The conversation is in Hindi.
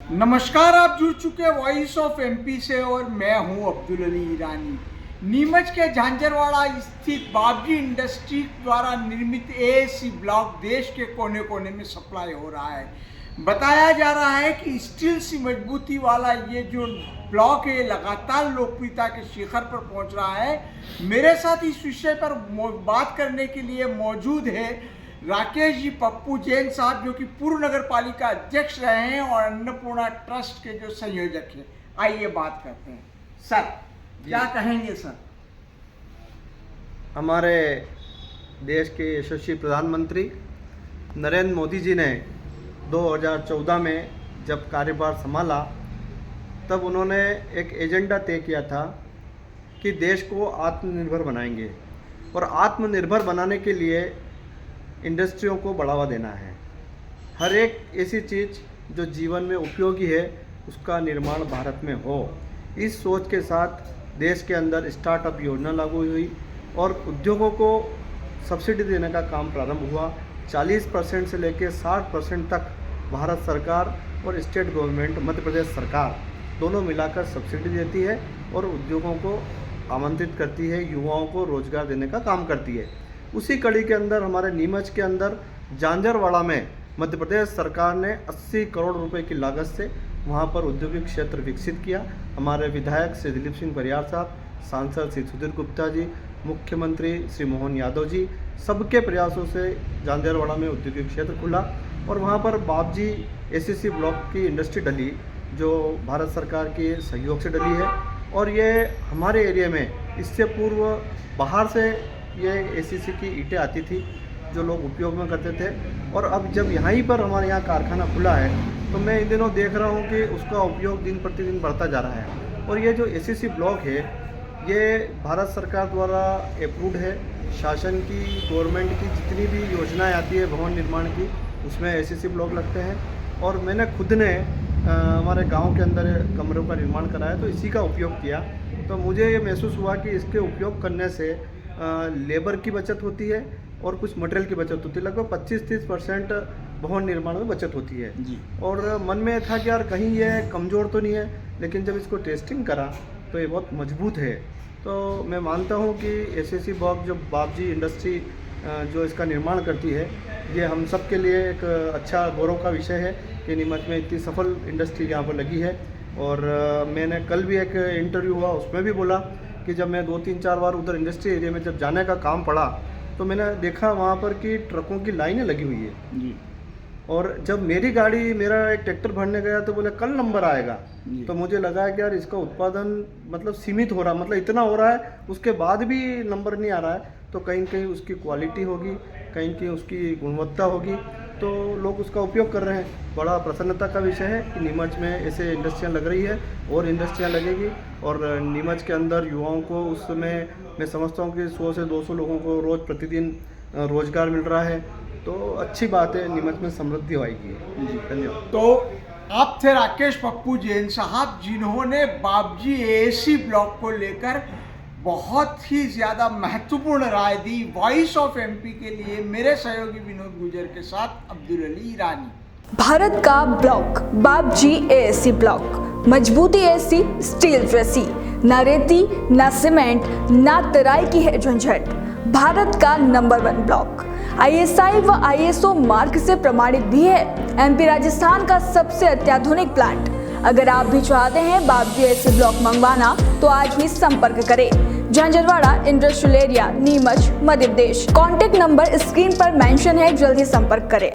नमस्कार, आप जुड़ चुके वॉइस ऑफ एमपी से और मैं हूं अब्दुल अली ईरानी। नीमच के झांझरवाड़ा स्थित बाबजी इंडस्ट्री द्वारा निर्मित एएसी ब्लॉक देश के कोने कोने में सप्लाई हो रहा है। बताया जा रहा है कि स्टील सी मजबूती वाला ये जो ब्लॉक है लगातार लोकप्रियता के शिखर पर पहुंच रहा है। मेरे साथ इस विषय पर बात करने के लिए मौजूद है राकेश जी पप्पू जैन साहब, जो कि पूर्व नगर पालिका अध्यक्ष रहे हैं और अन्नपूर्णा ट्रस्ट के जो संयोजक हैं। आइए बात करते हैं। सर, क्या कहेंगे सर? हमारे देश के यशस्वी प्रधानमंत्री नरेंद्र मोदी जी ने 2014 में जब कार्यभार संभाला तब उन्होंने एक एजेंडा तय किया था कि देश को आत्मनिर्भर बनाएंगे, और आत्मनिर्भर बनाने के लिए इंडस्ट्रियों को बढ़ावा देना है। हर एक ऐसी चीज़ जो जीवन में उपयोगी है उसका निर्माण भारत में हो, इस सोच के साथ देश के अंदर स्टार्टअप योजना लागू हुई और उद्योगों को सब्सिडी देने का काम प्रारंभ हुआ। 40% से लेकर 60% तक भारत सरकार और स्टेट गवर्नमेंट मध्य प्रदेश सरकार दोनों मिलाकर सब्सिडी देती है और उद्योगों को आमंत्रित करती है, युवाओं को रोजगार देने का काम करती है। उसी कड़ी के अंदर हमारे नीमच के अंदर झांझरवाड़ा में मध्य प्रदेश सरकार ने 80 करोड़ रुपए की लागत से वहाँ पर औद्योगिक क्षेत्र विकसित किया। हमारे विधायक श्री दिलीप सिंह परियार साहब, सांसद श्री सुधीर गुप्ता जी, मुख्यमंत्री श्री मोहन यादव जी, सबके प्रयासों से झांझरवाड़ा में औद्योगिक क्षेत्र खुला और वहाँ पर बाबजी एसीसी ब्लॉक की इंडस्ट्री डली, जो भारत सरकार के सहयोग से डली है। और ये हमारे एरिया में इससे पूर्व बाहर से ये एसीसी की ईंटें आती थी जो लोग उपयोग में करते थे, और अब जब यहाँ ही पर हमारे यहाँ कारखाना खुला है तो मैं इन दिनों देख रहा हूँ कि उसका उपयोग दिन प्रतिदिन बढ़ता जा रहा है। और ये जो एसीसी ब्लॉक है ये भारत सरकार द्वारा अप्रूव्ड है। शासन की, गवर्नमेंट की जितनी भी योजनाएं आती है भवन निर्माण की, उसमें एसीसी ब्लॉक लगते हैं। और मैंने खुद ने हमारे गांव के अंदर कमरों का निर्माण कराया तो इसी का उपयोग किया। तो मुझे ये महसूस हुआ कि इसके उपयोग करने से लेबर की बचत होती है और कुछ मटेरियल की बचत होती है। लगभग 25-30% भवन निर्माण में बचत होती है जी। और मन में था कि यार कहीं ये कमज़ोर तो नहीं है, लेकिन जब इसको टेस्टिंग करा तो ये बहुत मजबूत है। तो मैं मानता हूँ कि एसीसी ब्लॉक जो बाबजी इंडस्ट्री जो इसका निर्माण करती है, ये हम सब के लिए एक अच्छा गौरव का विषय है कि नीमच में इतनी सफल इंडस्ट्री यहाँ पर लगी है। और मैंने कल भी एक इंटरव्यू हुआ, उसमें भी बोला कि जब मैं 2-3-4 बार उधर इंडस्ट्री एरिया में जब जाने का काम पड़ा तो मैंने देखा वहाँ पर कि ट्रकों की लाइनें लगी हुई है जी। और जब मेरी गाड़ी, मेरा एक ट्रैक्टर भरने गया तो बोले कल नंबर आएगा, तो मुझे लगा कि यार इसका उत्पादन मतलब सीमित हो रहा, मतलब इतना हो रहा है उसके बाद भी नंबर नहीं आ रहा है। तो कहीं कहीं उसकी क्वालिटी होगी, कहीं कहीं उसकी गुणवत्ता होगी, तो लोग उसका उपयोग कर रहे हैं। बड़ा प्रसन्नता का विषय है कि नीमच में ऐसे इंडस्ट्रियाँ लग रही है और इंडस्ट्रियाँ लगेगी। और नीमच के अंदर युवाओं को उसमें मैं समझता हूँ कि 100 से 200 लोगों को रोज़ प्रतिदिन रोजगार मिल रहा है, तो अच्छी बात है, नीमच में समृद्धि आएगी जी। धन्यवाद। तो आप थे राकेश पप्पू जैन साहब, जिन्होंने बाबजी एएसी ब्लॉक को लेकर बहुत ही ज़्यादा महत्वपूर्ण राय दी। वॉइस ऑफ एमपी के लिए मेरे सहयोगी विनोद गुजर के साथ अब्दुल अली ईरानी। भारत का ब्लॉक बाबजी एएसी ब्लॉक, मजबूती ऐसी स्टील जैसी, न रेती न सीमेंट न तराई की है झंझट। भारत का नंबर 1 ब्लॉक ISI व ISO मार्क से प्रमाणित भी है। MP राजस्थान का सबसे अत्याधुनिक प्लांट। अगर आप भी चाहते हैं बाबजी एएसी ब्लॉक मंगवाना तो आज ही संपर्क करें। Jhanjharwada industrial area, Neemuch, Madhya Pradesh. Contact number screen पर मेंशन है, जल्दी संपर्क करें।